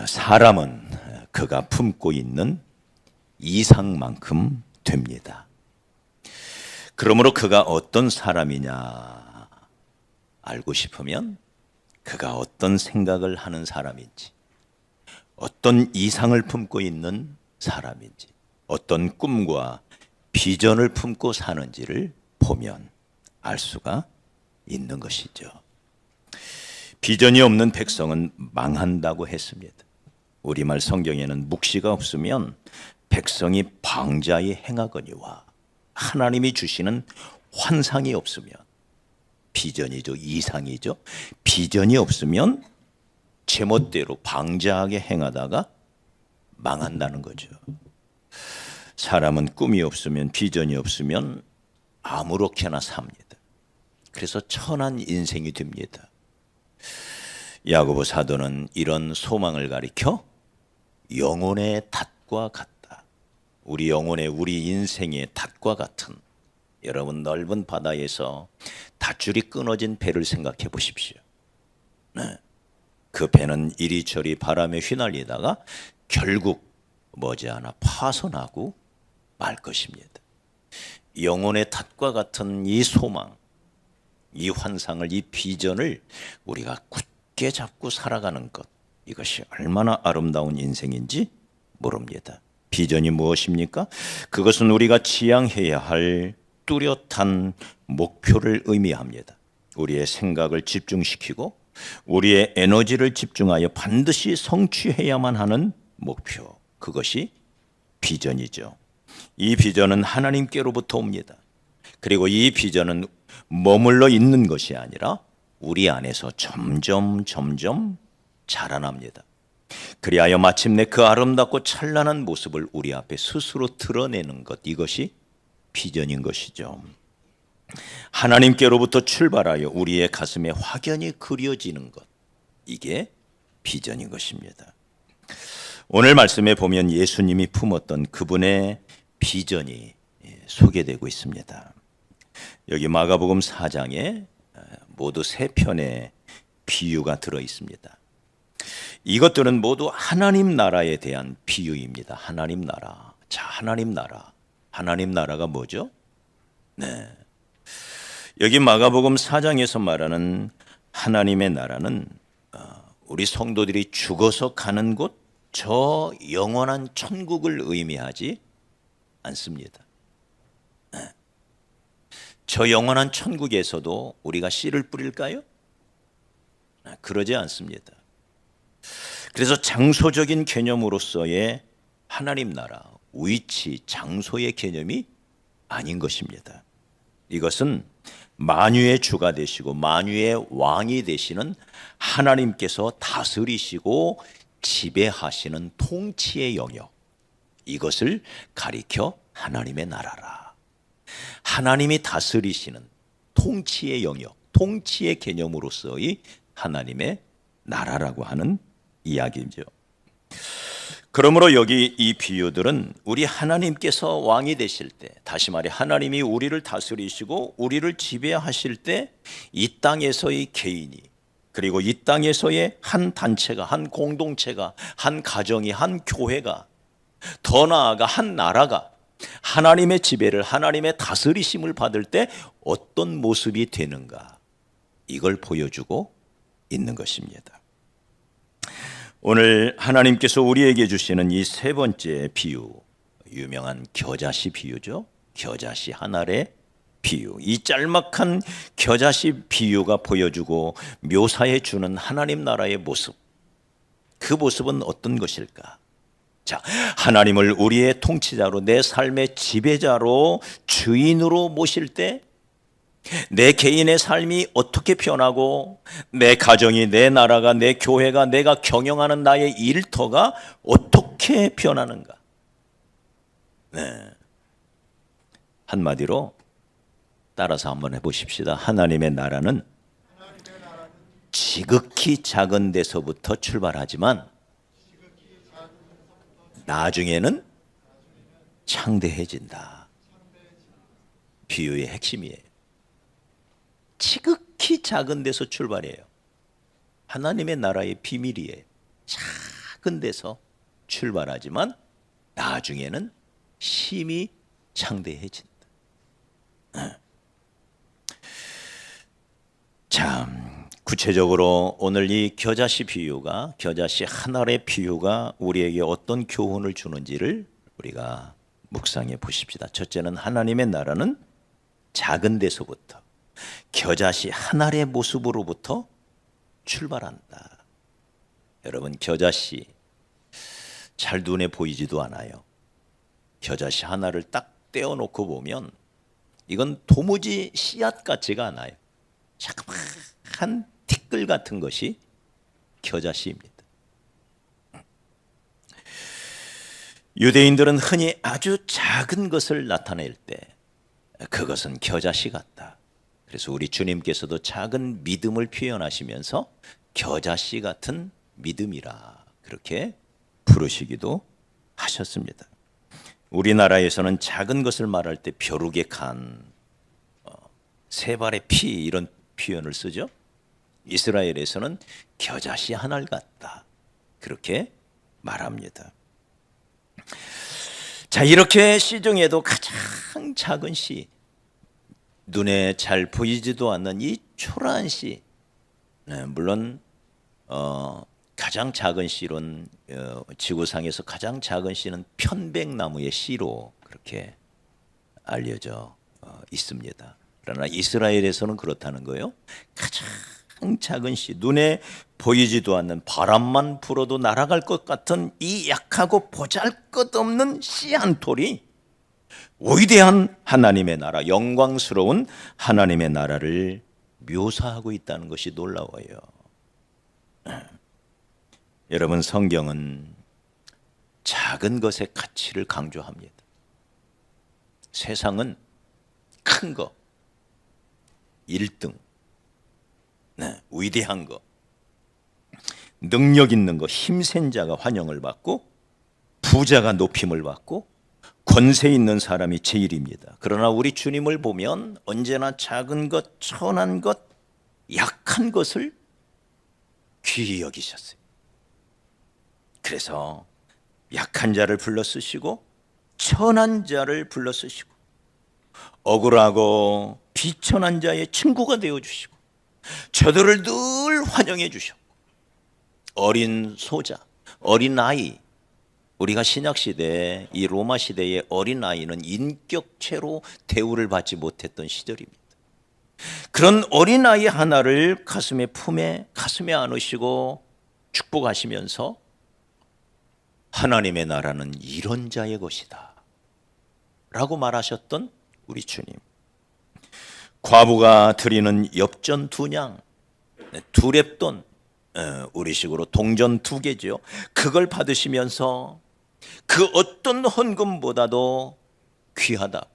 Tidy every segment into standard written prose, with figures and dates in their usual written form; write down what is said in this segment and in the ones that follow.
사람은 그가 품고 있는 이상만큼 됩니다. 그러므로 그가 어떤 사람이냐 알고 싶으면 그가 어떤 생각을 하는 사람인지, 어떤 이상을 품고 있는 사람인지, 어떤 꿈과 비전을 품고 사는지를 보면 알 수가 있는 것이죠. 비전이 없는 백성은 망한다고 했습니다. 우리말 성경에는 묵시가 없으면 백성이 방자히 행하거니와, 하나님이 주시는 환상이 없으면, 비전이죠, 이상이죠. 비전이 없으면 제멋대로 방자하게 행하다가 망한다는 거죠. 사람은 꿈이 없으면, 비전이 없으면 아무렇게나 삽니다. 그래서 천한 인생이 됩니다. 야고보 사도는 이런 소망을 가리켜 영혼의 닷과 같다. 우리 영혼의, 우리 인생의 닷과 같은, 여러분 넓은 바다에서 닷줄이 끊어진 배를 생각해 보십시오. 네. 그 배는 이리저리 바람에 휘날리다가 결국 머지않아 파손하고 말 것입니다. 영혼의 닷과 같은 이 소망, 이 환상을, 이 비전을 우리가 굳게 잡고 살아가는 것, 이것이 얼마나 아름다운 인생인지 모릅니다. 비전이 무엇입니까? 그것은 우리가 지향해야 할 뚜렷한 목표를 의미합니다. 우리의 생각을 집중시키고 우리의 에너지를 집중하여 반드시 성취해야만 하는 목표, 그것이 비전이죠. 이 비전은 하나님께로부터 옵니다. 그리고 이 비전은 머물러 있는 것이 아니라 우리 안에서 점점 자라납니다. 그리하여 마침내 그 아름답고 찬란한 모습을 우리 앞에 스스로 드러내는 것, 이것이 비전인 것이죠. 하나님께로부터 출발하여 우리의 가슴에 확연히 그려지는 것, 이게 비전인 것입니다. 오늘 말씀에 보면 예수님이 품었던 그분의 비전이 소개되고 있습니다. 여기 마가복음 4장에 모두 3편의 비유가 들어 있습니다. 이것들은 모두 하나님 나라에 대한 비유입니다. 하나님 나라. 자, 하나님 나라. 하나님 나라가 뭐죠? 네. 여기 마가복음 4장에서 말하는 하나님의 나라는 우리 성도들이 죽어서 가는 곳, 저 영원한 천국을 의미하지 않습니다. 저 영원한 천국에서도 우리가 씨를 뿌릴까요? 그러지 않습니다. 그래서 장소적인 개념으로서의 하나님 나라, 위치, 장소의 개념이 아닌 것입니다. 이것은 만유의 주가 되시고 만유의 왕이 되시는 하나님께서 다스리시고 지배하시는 통치의 영역, 이것을 가리켜 하나님의 나라라. 하나님이 다스리시는 통치의 영역, 통치의 개념으로서의 하나님의 나라라고 하는 이야기죠. 그러므로 여기 이 비유들은 우리 하나님께서 왕이 되실 때, 다시 말해 하나님이 우리를 다스리시고 우리를 지배하실 때 이 땅에서의 개인이, 그리고 이 땅에서의 한 단체가, 한 공동체가, 한 가정이, 한 교회가, 더 나아가 한 나라가 하나님의 지배를, 하나님의 다스리심을 받을 때 어떤 모습이 되는가, 이걸 보여주고 있는 것입니다. 오늘 하나님께서 우리에게 주시는 이 3번째 비유, 유명한 겨자씨 비유죠. 겨자씨 한 알의 비유. 이 짤막한 겨자씨 비유가 보여주고 묘사해 주는 하나님 나라의 모습, 그 모습은 어떤 것일까? 자, 하나님을 우리의 통치자로, 내 삶의 지배자로, 주인으로 모실 때 내 개인의 삶이 어떻게 변하고, 내 가정이, 내 나라가, 내 교회가, 내가 경영하는 나의 일터가 어떻게 변하는가? 네. 한마디로 따라서 한번 해보십시다. 하나님의 나라는 지극히 작은 데서부터 출발하지만 나중에는 창대해진다. 비유의 핵심이에요. 지극히 작은 데서 출발해요. 하나님의 나라의 비밀이에요. 작은 데서 출발하지만 나중에는 힘이 창대해진다. 참 구체적으로 오늘 이 겨자씨 비유가, 겨자씨 한 알의 비유가 우리에게 어떤 교훈을 주는지를 우리가 묵상해 보십시다. 첫째는 하나님의 나라는 작은 데서부터, 겨자씨 한 알의 모습으로부터 출발한다. 여러분, 겨자씨 잘 눈에 보이지도 않아요. 겨자씨 하나를 딱 떼어놓고 보면 이건 도무지 씨앗 같지가 않아요. 자그마한 티끌 같은 것이 겨자씨입니다. 유대인들은 흔히 아주 작은 것을 나타낼 때 그것은 겨자씨 같다. 그래서 우리 주님께서도 작은 믿음을 표현하시면서 겨자씨 같은 믿음이라 그렇게 부르시기도 하셨습니다. 우리나라에서는 작은 것을 말할 때 벼룩의 간, 세 발의 피 이런 표현을 쓰죠. 이스라엘에서는 겨자씨 한 알 같다 그렇게 말합니다. 자, 이렇게 씨 중에도 가장 작은 씨, 눈에 잘 보이지도 않는 이 초라한 씨, 물론 가장 작은 씨는 지구상에서 가장 작은 씨는 편백나무의 씨로 그렇게 알려져 있습니다. 그러나 이스라엘에서는 그렇다는 거예요. 가장 작은 씨, 눈에 보이지도 않는 바람만 불어도 날아갈 것 같은 이 약하고 보잘것없는 씨 한 톨이 위대한 하나님의 나라, 영광스러운 하나님의 나라를 묘사하고 있다는 것이 놀라워요. 여러분, 성경은 작은 것의 가치를 강조합니다. 세상은 큰 거, 1등, 위대한 거, 능력 있는 거, 힘센 자가 환영을 받고 부자가 높임을 받고 권세 있는 사람이 제일입니다. 그러나 우리 주님을 보면 언제나 작은 것, 천한 것, 약한 것을 귀히 여기셨어요. 그래서 약한 자를 불러 쓰시고 천한 자를 불러 쓰시고 억울하고 비천한 자의 친구가 되어주시고 저들을 늘 환영해 주셨고 어린 소자, 어린 아이, 우리가 신약시대에 이 로마 시대의 어린 아이는 인격체로 대우를 받지 못했던 시절입니다. 그런 어린 아이 하나를 가슴에 안으시고 축복하시면서 하나님의 나라는 이런 자의 것이다 라고 말하셨던 우리 주님. 과부가 드리는 엽전 2냥, 2렙돈, 우리식으로 동전 2개죠. 그걸 받으시면서 그 어떤 헌금보다도 귀하다고,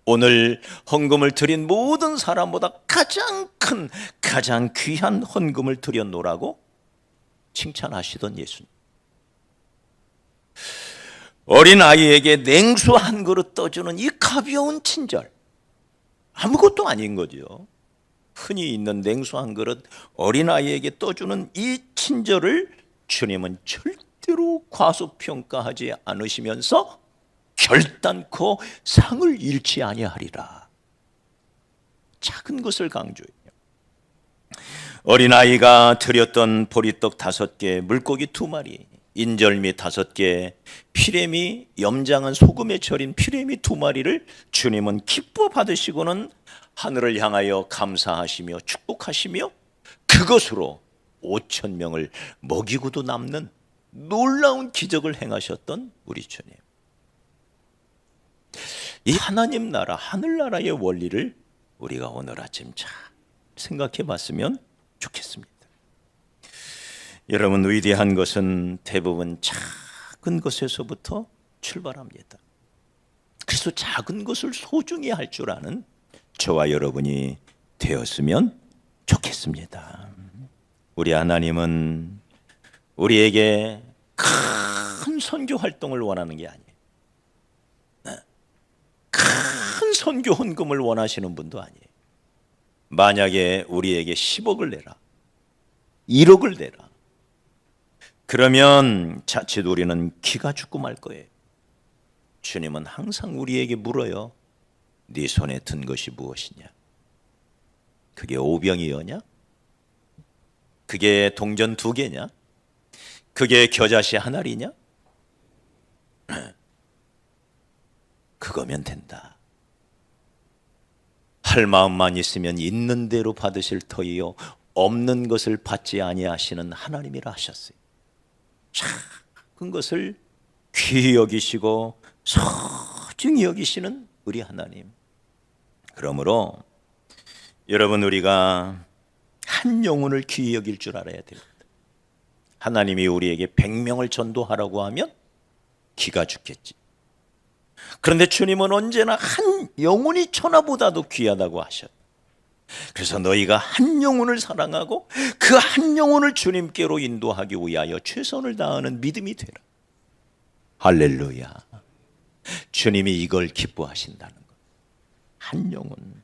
오늘 헌금을 드린 모든 사람보다 가장 큰, 가장 귀한 헌금을 드렸노라고 칭찬하시던 예수님. 어린 아이에게 냉수 한 그릇 떠주는 이 가벼운 친절, 아무것도 아닌 거죠. 흔히 있는 냉수 한 그릇 어린 아이에게 떠주는 이 친절을 주님은 절대로 과소평가하지 않으시면서 결단코 상을 잃지 아니하리라. 작은 것을 강조해요. 어린아이가 드렸던 보리떡 5개, 물고기 2마리, 인절미 5개, 피레미, 염장한 소금에 절인 피레미 2마리를 주님은 기뻐 받으시고는 하늘을 향하여 감사하시며 축복하시며 그것으로 5,000명을 먹이고도 남는 놀라운 기적을 행하셨던 우리 주님. 이 하나님 나라, 하늘나라의 원리를 우리가 오늘 아침 잘 생각해 봤으면 좋겠습니다. 여러분, 위대한 것은 대부분 작은 것에서부터 출발합니다. 그래서 작은 것을 소중히 할 줄 아는 저와 여러분이 되었으면 좋겠습니다. 우리 하나님은 우리에게 큰 선교 활동을 원하는 게 아니에요. 큰 선교 헌금을 원하시는 분도 아니에요. 만약에 우리에게 10억을 내라, 1억을 내라, 그러면 자칫 우리는 기가 죽고 말 거예요. 주님은 항상 우리에게 물어요. 네 손에 든 것이 무엇이냐? 그게 오병이어냐? 그게 동전 2개냐? 그게 겨자씨 한 알이냐? 그거면 된다. 할 마음만 있으면 있는 대로 받으실 터이요 없는 것을 받지 아니하시는 하나님이라 하셨어요. 작은 것을 귀히 여기시고 소중히 여기시는 우리 하나님. 그러므로 여러분, 우리가 한 영혼을 귀히 여길 줄 알아야 됩니다. 하나님이 우리에게 100명을 전도하라고 하면 기가 죽겠지. 그런데 주님은 언제나 한 영혼이 천하보다도 귀하다고 하셨어요. 그래서 너희가 한 영혼을 사랑하고 그 한 영혼을 주님께로 인도하기 위하여 최선을 다하는 믿음이 되라. 할렐루야. 주님이 이걸 기뻐하신다는 것. 한 영혼.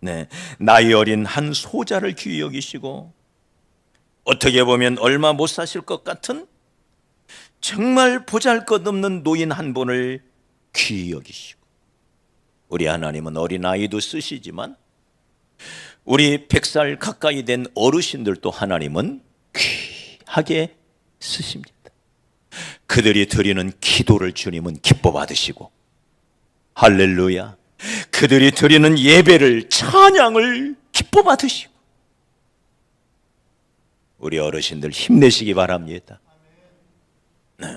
네, 나이 어린 한 소자를 귀히 여기시고, 어떻게 보면 얼마 못 사실 것 같은 정말 보잘것없는 노인 한 분을 귀히 여기시고, 우리 하나님은 어린아이도 쓰시지만 우리 100살 가까이 된 어르신들도 하나님은 귀하게 쓰십니다. 그들이 드리는 기도를 주님은 기뻐 받으시고, 할렐루야, 그들이 드리는 예배를, 찬양을 기뻐 받으시고, 우리 어르신들 힘내시기 바랍니다. 네.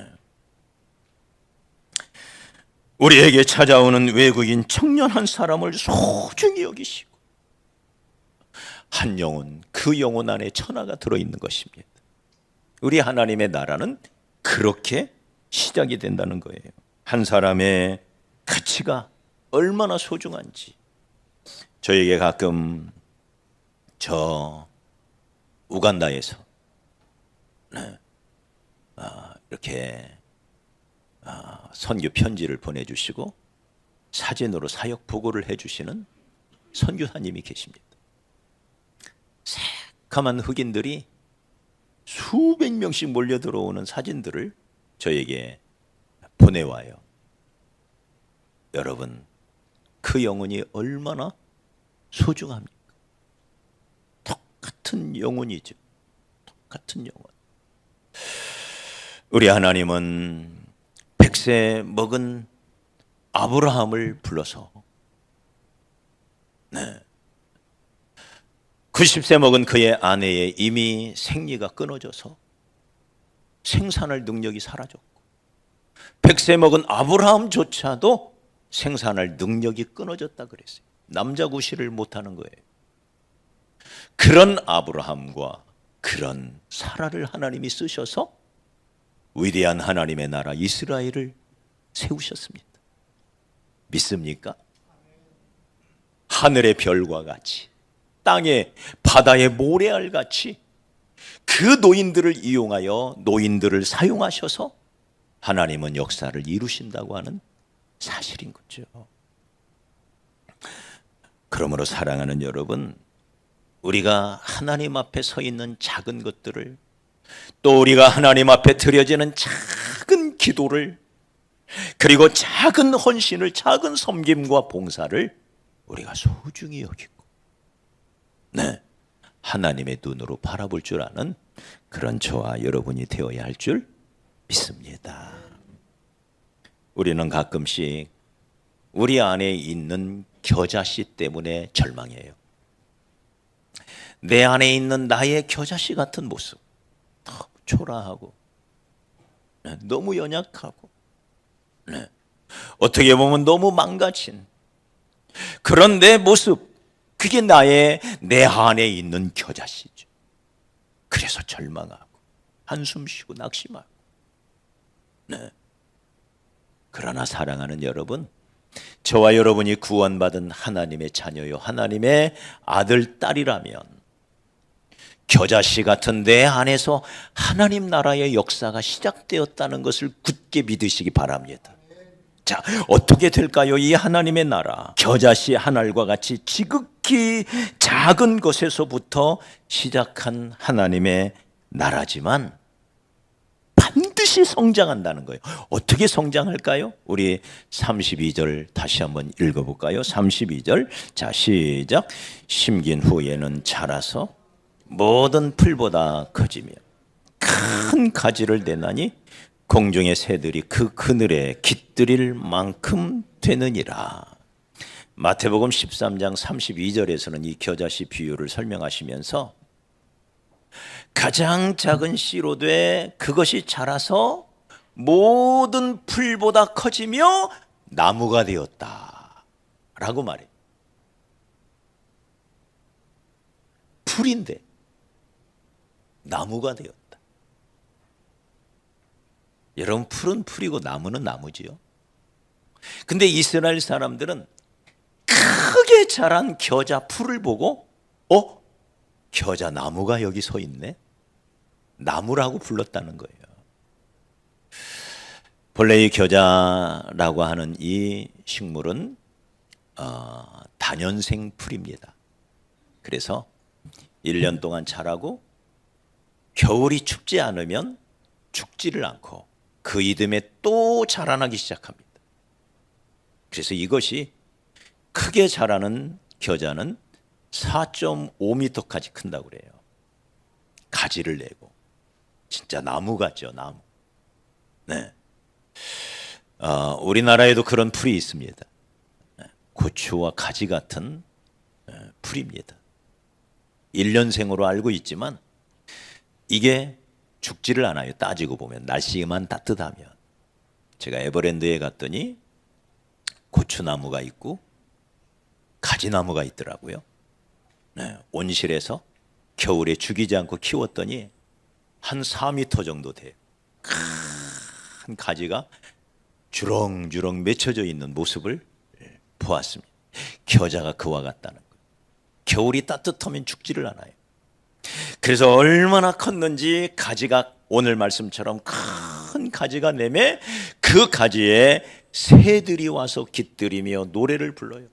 우리에게 찾아오는 외국인 청년 한 사람을 소중히 여기시고, 한 영혼, 그 영혼 안에 천하가 들어있는 것입니다. 우리 하나님의 나라는 그렇게 시작이 된다는 거예요. 한 사람의 가치가 얼마나 소중한지. 저에게 가끔 저 우간다에서 이렇게 선교 편지를 보내주시고 사진으로 사역 보고를 해주시는 선교사님이 계십니다. 새카만 흑인들이 수백 명씩 몰려 들어오는 사진들을 저에게 보내와요. 여러분, 그 영혼이 얼마나 소중합니까? 똑같은 영혼이죠. 똑같은 영혼. 우리 하나님은 100세 먹은 아브라함을 불러서 90세 먹은 그의 아내의 이미 생리가 끊어져서 생산할 능력이 사라졌고, 100세 먹은 아브라함조차도 생산할 능력이 끊어졌다 그랬어요. 남자 구실을 못하는 거예요. 그런 아브라함과 그런 사라를 하나님이 쓰셔서 위대한 하나님의 나라 이스라엘을 세우셨습니다. 믿습니까? 하늘의 별과 같이, 땅의 바다의 모래알 같이 그 노인들을 이용하여 노인들을 사용하셔서 하나님은 역사를 이루신다고 하는 사실인 거죠. 그러므로 사랑하는 여러분, 우리가 하나님 앞에 서 있는 작은 것들을, 또 우리가 하나님 앞에 드려지는 작은 기도를, 그리고 작은 헌신을, 작은 섬김과 봉사를 우리가 소중히 여기고, 하나님의 눈으로 바라볼 줄 아는 그런 저와 여러분이 되어야 할 줄 믿습니다. 우리는 가끔씩 우리 안에 있는 겨자씨 때문에 절망해요. 내 안에 있는 나의 겨자씨 같은 모습, 너무 초라하고 너무 연약하고 어떻게 보면 너무 망가진 그런 내 모습, 그게 내 안에 있는 겨자씨죠. 그래서 절망하고 한숨 쉬고 낙심하고. 그러나 사랑하는 여러분, 저와 여러분이 구원받은 하나님의 자녀요, 하나님의 아들, 딸이라면 겨자씨 같은 내 안에서 하나님 나라의 역사가 시작되었다는 것을 굳게 믿으시기 바랍니다. 자, 어떻게 될까요? 이 하나님의 나라, 겨자씨 한 알과 같이 지극히 작은 것에서부터 시작한 하나님의 나라지만 반드시 성장한다는 거예요. 어떻게 성장할까요? 우리 32절 다시 한번 읽어볼까요? 32절. 자, 시작. 심긴 후에는 자라서 모든 풀보다 커지며 큰 가지를 내나니 공중의 새들이 그 그늘에 깃들일 만큼 되느니라. 마태복음 13장 32절에서는 이 겨자씨 비유를 설명하시면서 가장 작은 씨로 돼 그것이 자라서 모든 풀보다 커지며 나무가 되었다 라고 말해요. 풀인데 나무가 되었다. 여러분, 풀은 풀이고 나무는 나무지요. 근데 이스라엘 사람들은 크게 자란 겨자 풀을 보고 겨자 나무가 여기 서 있네, 나무라고 불렀다는 거예요. 본래 이 겨자라고 하는 이 식물은 다년생 풀입니다. 그래서 1년 동안 자라고 겨울이 춥지 않으면 죽지를 않고 그 이듬해 또 자라나기 시작합니다. 그래서 이것이 크게 자라는 겨자는 4.5m까지 큰다고 그래요. 가지를 내고 진짜 나무 같죠, 나무. 네. 우리나라에도 그런 풀이 있습니다. 고추와 가지 같은 풀입니다. 1년생으로 알고 있지만 이게 죽지를 않아요. 따지고 보면 날씨만 따뜻하면. 제가 에버랜드에 갔더니 고추나무가 있고 가지나무가 있더라고요. 네, 온실에서 겨울에 죽이지 않고 키웠더니 한 4m 정도 돼요. 큰 가지가 주렁주렁 맺혀져 있는 모습을 보았습니다. 겨자가 그와 같다는 거예요. 겨울이 따뜻하면 죽지를 않아요. 그래서 얼마나 컸는지 가지가 오늘 말씀처럼 큰 가지가 내매 그 가지에 새들이 와서 깃들이며 노래를 불러요.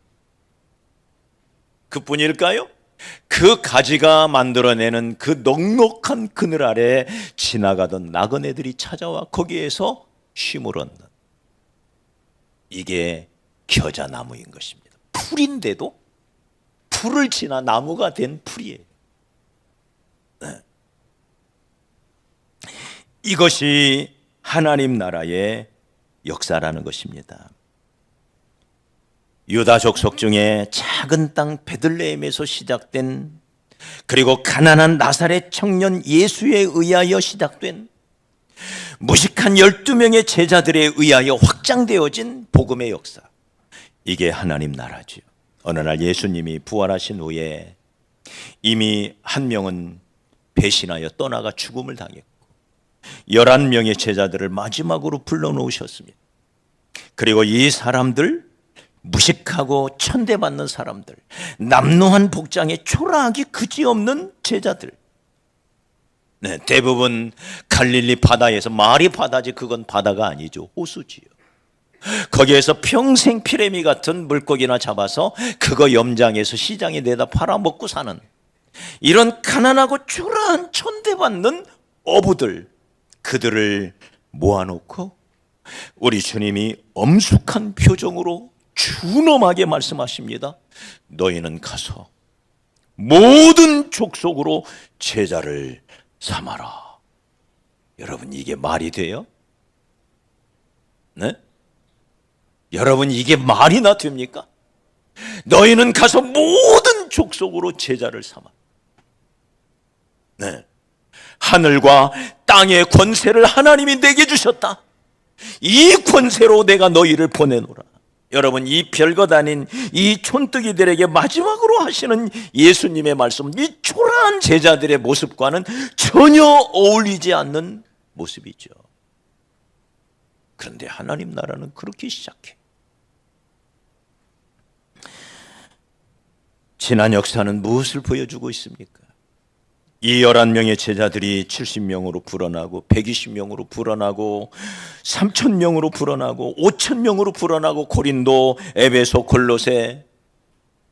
그뿐일까요? 그 가지가 만들어내는 그 넉넉한 그늘 아래 지나가던 나그네들이 찾아와 거기에서 쉼을 얻는, 이게 겨자나무인 것입니다. 풀인데도 풀을 지나 나무가 된 풀이에요. 네. 이것이 하나님 나라의 역사라는 것입니다. 유다 족속 중에 작은 땅 베들레헴에서 시작된, 그리고 가난한 나사렛 청년 예수에 의하여 시작된, 무식한 12명의 제자들에 의하여 확장되어진 복음의 역사, 이게 하나님 나라지요. 어느 날 예수님이 부활하신 후에 이미 한 명은 배신하여 떠나가 죽음을 당했고 11명의 제자들을 마지막으로 불러놓으셨습니다. 그리고 이 사람들, 무식하고 천대받는 사람들, 남루한 복장에 초라하기 그지없는 제자들, 네, 대부분 갈릴리 바다에서, 말이 바다지 그건 바다가 아니죠, 호수지요. 거기에서 평생 피레미 같은 물고기나 잡아서 그거 염장해서 시장에 내다 팔아먹고 사는 이런 가난하고 초라한 천대받는 어부들, 그들을 모아놓고 우리 주님이 엄숙한 표정으로 준엄하게 말씀하십니다. 너희는 가서 모든 족속으로 제자를 삼아라. 여러분, 이게 말이 돼요? 네? 여러분, 이게 말이나 됩니까? 너희는 가서 모든 족속으로 제자를 삼아. 네. 하늘과 땅의 권세를 하나님이 내게 주셨다. 이 권세로 내가 너희를 보내노라. 여러분, 이 별것 아닌 이 촌뜨기들에게 마지막으로 하시는 예수님의 말씀, 이 초라한 제자들의 모습과는 전혀 어울리지 않는 모습이죠. 그런데 하나님 나라는 그렇게 시작해. 지난 역사는 무엇을 보여주고 있습니까? 이 11명의 제자들이 70명으로 불어나고 120명으로 불어나고 3,000명으로 불어나고 5,000명으로 불어나고 고린도, 에베소, 골로새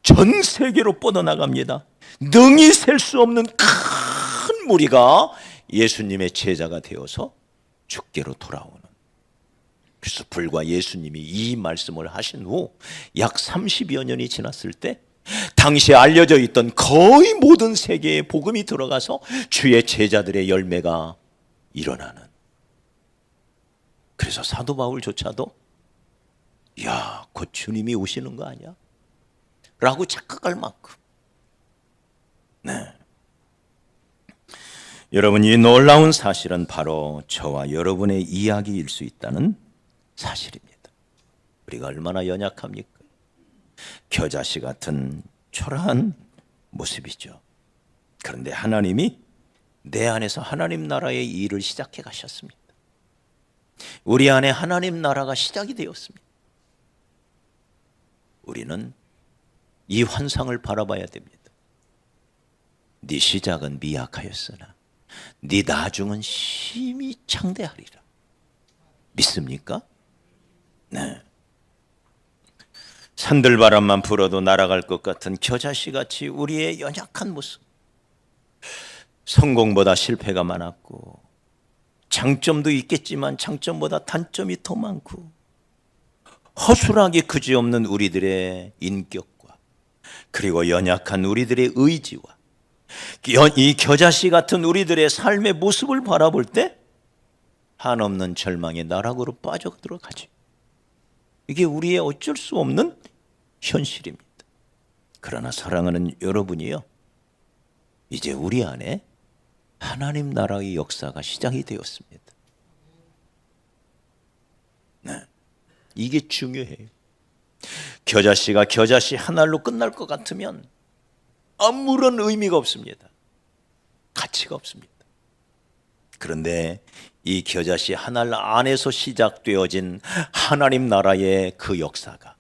전 세계로 뻗어나갑니다. 능히 셀 수 없는 큰 무리가 예수님의 제자가 되어서 주께로 돌아오는. 그래서 불과 예수님이 이 말씀을 하신 후 약 30여 년이 지났을 때 당시에 알려져 있던 거의 모든 세계에 복음이 들어가서 주의 제자들의 열매가 일어나는. 그래서 사도 바울조차도 야, 곧 주님이 오시는 거 아니야? 라고 착각할 만큼. 네. 여러분, 이 놀라운 사실은 바로 저와 여러분의 이야기일 수 있다는 사실입니다. 우리가 얼마나 연약합니까? 겨자씨 같은 초라한 모습이죠. 그런데 하나님이 내 안에서 하나님 나라의 일을 시작해 가셨습니다. 우리 안에 하나님 나라가 시작이 되었습니다. 우리는 이 환상을 바라봐야 됩니다. 네 시작은 미약하였으나 네 나중은 심히 창대하리라. 믿습니까? 네. 산들바람만 불어도 날아갈 것 같은 겨자씨같이 우리의 연약한 모습. 성공보다 실패가 많았고 장점도 있겠지만 장점보다 단점이 더 많고 허술하게 그지없는 우리들의 인격과 그리고 연약한 우리들의 의지와 이 겨자씨 같은 우리들의 삶의 모습을 바라볼 때 한없는 절망의 나락으로 빠져들어가죠. 이게 우리의 어쩔 수 없는 현실입니다. 그러나 사랑하는 여러분이요, 이제 우리 안에 하나님 나라의 역사가 시작이 되었습니다. 네, 이게 중요해요. 겨자씨가 겨자씨 한 알로 끝날 것 같으면 아무런 의미가 없습니다. 가치가 없습니다. 그런데 이 겨자씨 한 알 안에서 시작되어진 하나님 나라의 그 역사가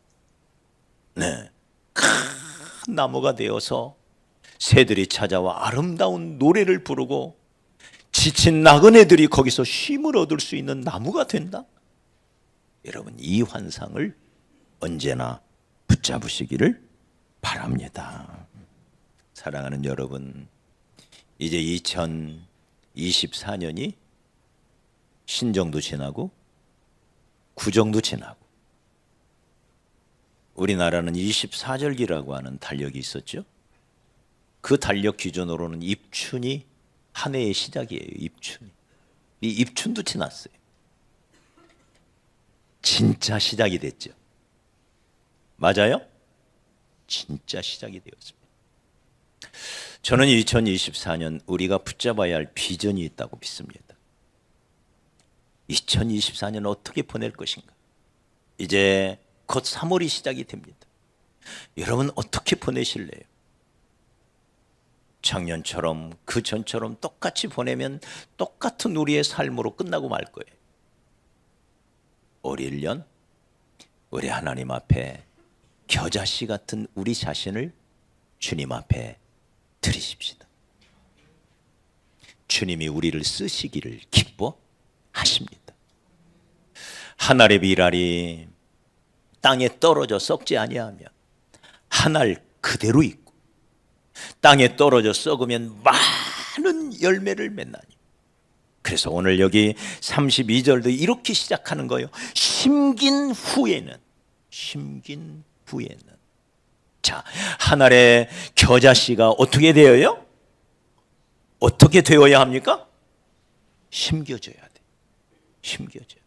큰 나무가 되어서 새들이 찾아와 아름다운 노래를 부르고 지친 나그네들이 거기서 쉼을 얻을 수 있는 나무가 된다. 여러분, 이 환상을 언제나 붙잡으시기를 바랍니다. 사랑하는 여러분, 이제 2024년이 신정도 지나고 구정도 지나고 우리나라는 24절기라고 하는 달력이 있었죠. 그 달력 기준으로는 입춘이 한 해의 시작이에요. 입춘이. 이 입춘도 지났어요. 진짜 시작이 됐죠. 맞아요? 진짜 시작이 되었습니다. 저는 2024년 우리가 붙잡아야 할 비전이 있다고 믿습니다. 2024년 어떻게 보낼 것인가? 이제 곧 3월이 시작이 됩니다. 여러분 어떻게 보내실래요? 작년처럼 그 전처럼 똑같이 보내면 똑같은 우리의 삶으로 끝나고 말 거예요. 올 1년 우리 하나님 앞에 겨자씨 같은 우리 자신을 주님 앞에 드리십시다. 주님이 우리를 쓰시기를 기뻐하십니다. 한 알의 밀알이 땅에 떨어져 썩지 아니하면 한 알 그대로 있고 땅에 떨어져 썩으면 많은 열매를 맺나니. 그래서 오늘 여기 32절도 이렇게 시작하는 거예요. 심긴 후에는. 자, 한 알의 겨자씨가 어떻게 되어요? 어떻게 되어야 합니까? 심겨져야 돼. 심겨져.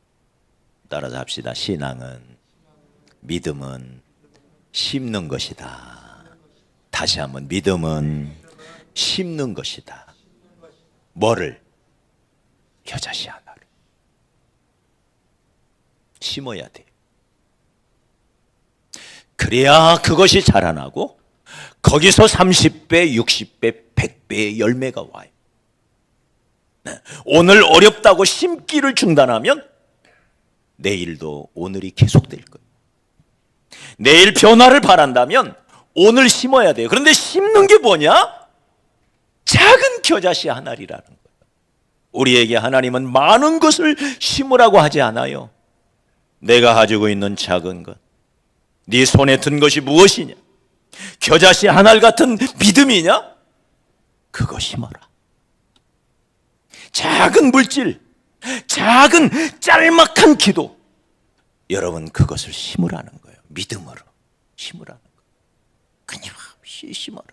따라서 합시다. 신앙은, 믿음은 심는 것이다. 다시 한번, 믿음은 심는 것이다. 뭐를? 겨자씨 하나를 심어야 돼. 그래야 그것이 자라나고 거기서 30배, 60배, 100배의 열매가 와요. 오늘 어렵다고 심기를 중단하면 내일도 오늘이 계속될 거예요. 내일 변화를 바란다면 오늘 심어야 돼요. 그런데 심는 게 뭐냐? 작은 겨자씨 한 알이라는 거예요. 우리에게 하나님은 많은 것을 심으라고 하지 않아요. 내가 가지고 있는 작은 것, 네 손에 든 것이 무엇이냐? 겨자씨 한 알 같은 믿음이냐? 그거 심어라. 작은 물질, 작은 짤막한 기도, 여러분 그것을 심으라는 거예요. 믿음으로 심으라는 거예요. 끊임없이 심어라.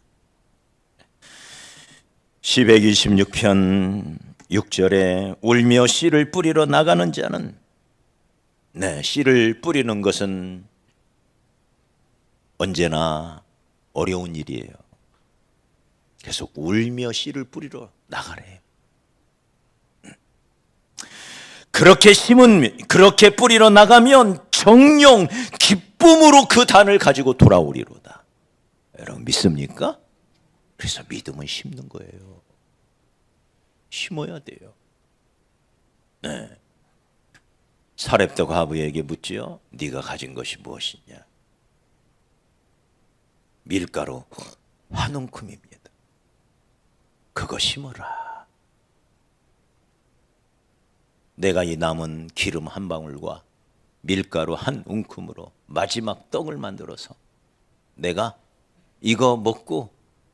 시편 126편 6절에 울며 씨를 뿌리러 나가는 자는, 씨를 뿌리는 것은 언제나 어려운 일이에요. 계속 울며 씨를 뿌리러 나가래요. 그렇게 뿌리러 나가면 정령 기쁨으로 그 단을 가지고 돌아오리로다. 여러분 믿습니까? 그래서 믿음은 심는 거예요. 심어야 돼요. 사렙다 과부에게 묻지요. 네가 가진 것이 무엇이냐? 밀가루 한 움큼입니다. 그거 심어라. 내가 이 남은 기름 한 방울과 밀가루 한 움큼으로 마지막 떡을 만들어서 내가 이거 먹고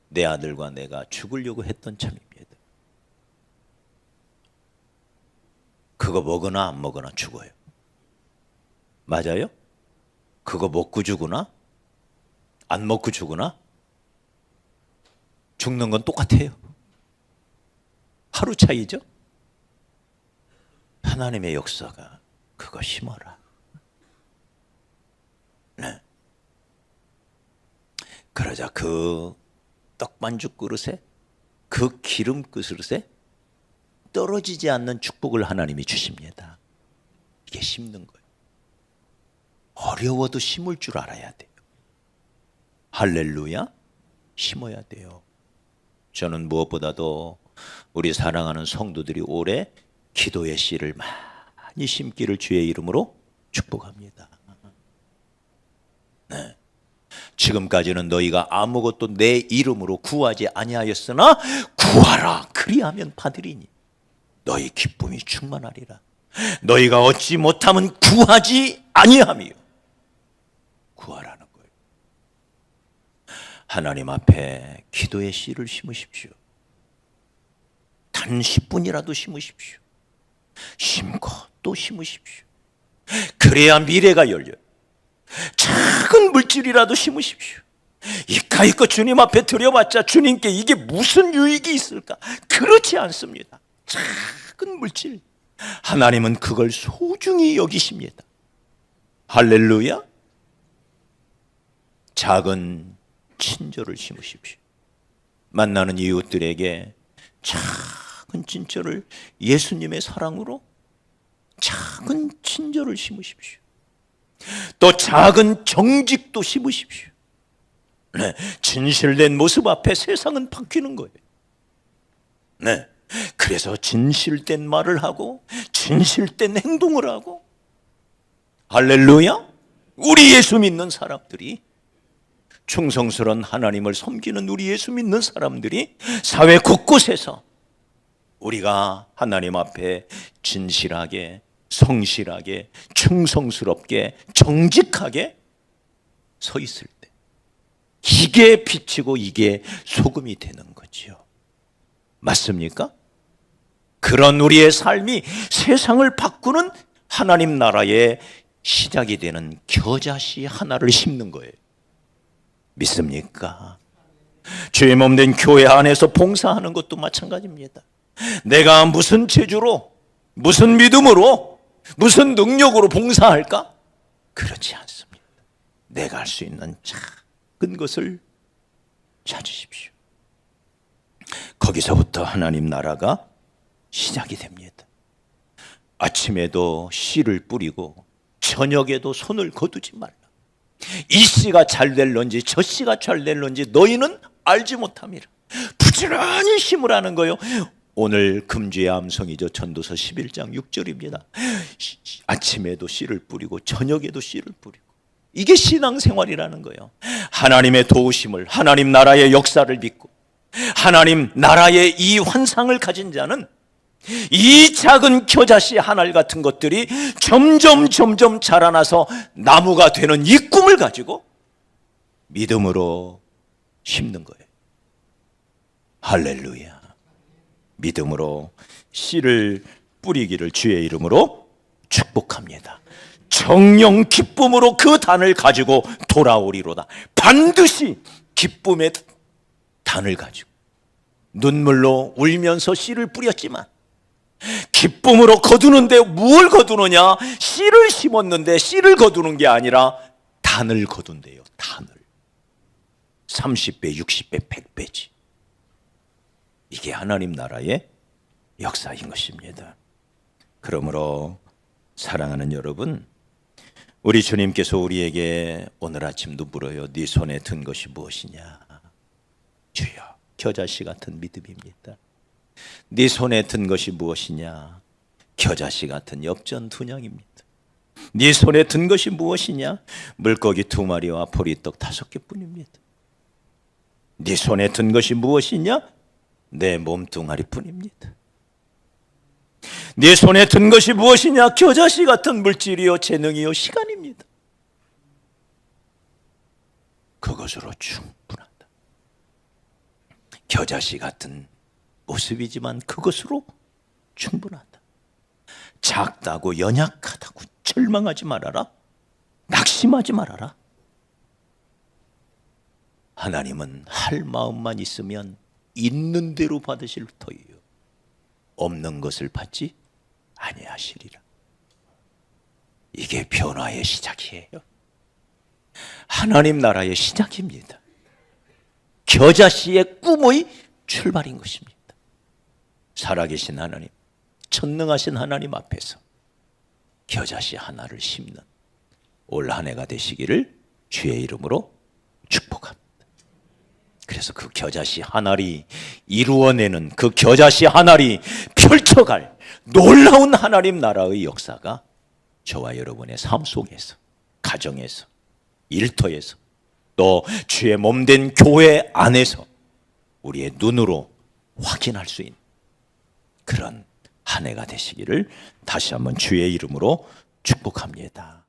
내 아들과 내가 죽으려고 했던 참입니다. 그거 먹으나 안 먹으나 죽어요. 맞아요? 그거 먹고 죽으나 안 먹고 죽으나 죽는 건 똑같아요. 하루 차이죠? 하나님의 역사가 그거 심어라. 그러자 그 떡반죽 그릇에, 그 기름 그릇에 떨어지지 않는 축복을 하나님이 주십니다. 이게 심는 거예요. 어려워도 심을 줄 알아야 돼요. 할렐루야. 심어야 돼요. 저는 무엇보다도 우리 사랑하는 성도들이 올해 기도의 씨를 많이 심기를 주의 이름으로 축복합니다. 지금까지는 너희가 아무것도 내 이름으로 구하지 아니하였으나 구하라 그리하면 받으리니 너희 기쁨이 충만하리라. 너희가 얻지 못하면 구하지 아니하며 구하라는 거예요. 하나님 앞에 기도의 씨를 심으십시오. 단 10분이라도 심으십시오. 심고 또 심으십시오. 그래야 미래가 열려요. 작은 물질이라도 심으십시오. 이까이거 주님 앞에 드려봤자 주님께 이게 무슨 유익이 있을까? 그렇지 않습니다. 작은 물질, 하나님은 그걸 소중히 여기십니다. 할렐루야. 작은 친절을 심으십시오. 만나는 이웃들에게 작은 친절을, 예수님의 사랑으로 작은 친절을 심으십시오. 또 작은 정직도 심으십시오. 진실된 모습 앞에 세상은 바뀌는 거예요. 그래서 진실된 말을 하고 진실된 행동을 하고, 할렐루야. 우리 예수 믿는 사람들이, 충성스러운 하나님을 섬기는 우리 예수 믿는 사람들이 사회 곳곳에서 우리가 하나님 앞에 진실하게, 성실하게, 충성스럽게, 정직하게 서 있을 때, 이게 빛이고 이게 소금이 되는 거지요. 맞습니까? 그런 우리의 삶이 세상을 바꾸는 하나님 나라의 시작이 되는 겨자씨 하나를 심는 거예요. 믿습니까? 주의 몸 된 교회 안에서 봉사하는 것도 마찬가지입니다. 내가 무슨 재주로, 무슨 믿음으로, 무슨 능력으로 봉사할까? 그렇지 않습니다. 내가 할 수 있는 작은 것을 찾으십시오. 거기서부터 하나님 나라가 시작이 됩니다. 아침에도 씨를 뿌리고 저녁에도 손을 거두지 말라. 이 씨가 잘 될런지 저 씨가 잘 될런지 너희는 알지 못함이라. 부지런히 심으라는 거예요. 오늘 금주의 암송이죠. 전도서 11장 6절입니다. 아침에도 씨를 뿌리고 저녁에도 씨를 뿌리고. 이게 신앙생활이라는 거예요. 하나님의 도우심을, 하나님 나라의 역사를 믿고 하나님 나라의 이 환상을 가진 자는 이 작은 겨자씨 한 알 같은 것들이 점점 자라나서 나무가 되는 이 꿈을 가지고 믿음으로 심는 거예요. 할렐루야. 믿음으로 씨를 뿌리기를 주의 이름으로 축복합니다. 정령 기쁨으로 그 단을 가지고 돌아오리로다. 반드시 기쁨의 단을 가지고 눈물로 울면서 씨를 뿌렸지만 기쁨으로 거두는데 무엇을 거두느냐? 씨를 심었는데 씨를 거두는 게 아니라 단을 거둔대요. 단을. 30배, 60배, 100배지. 이게 하나님 나라의 역사인 것입니다. 그러므로 사랑하는 여러분, 우리 주님께서 우리에게 오늘 아침도 물어요. 네 손에 든 것이 무엇이냐? 주여, 겨자씨 같은 믿음입니다. 네 손에 든 것이 무엇이냐? 겨자씨 같은 엽전두냥입니다. 네 손에 든 것이 무엇이냐? 물고기 2마리와 보리떡 5개뿐입니다. 네 손에 든 것이 무엇이냐? 내 몸뚱아리뿐입니다. 네 손에 든 것이 무엇이냐? 겨자씨 같은 물질이요, 재능이요, 시간입니다. 그것으로 충분하다. 겨자씨 같은 모습이지만 그것으로 충분하다. 작다고 연약하다고 절망하지 말아라. 낙심하지 말아라. 하나님은 할 마음만 있으면 있는 대로 받으실 터이요, 없는 것을 받지 아니하시리라. 이게 변화의 시작이에요. 하나님 나라의 시작입니다. 겨자씨의 꿈의 출발인 것입니다. 살아계신 하나님, 전능하신 하나님 앞에서 겨자씨 하나를 심는 올 한 해가 되시기를 주의 이름으로 축복합니다. 그래서 그 겨자씨 하나를 이루어내는, 그 겨자씨 하나를 펼쳐갈 놀라운 하나님 나라의 역사가 저와 여러분의 삶 속에서, 가정에서, 일터에서, 또 주의 몸된 교회 안에서 우리의 눈으로 확인할 수 있는 그런 한 해가 되시기를 다시 한번 주의 이름으로 축복합니다.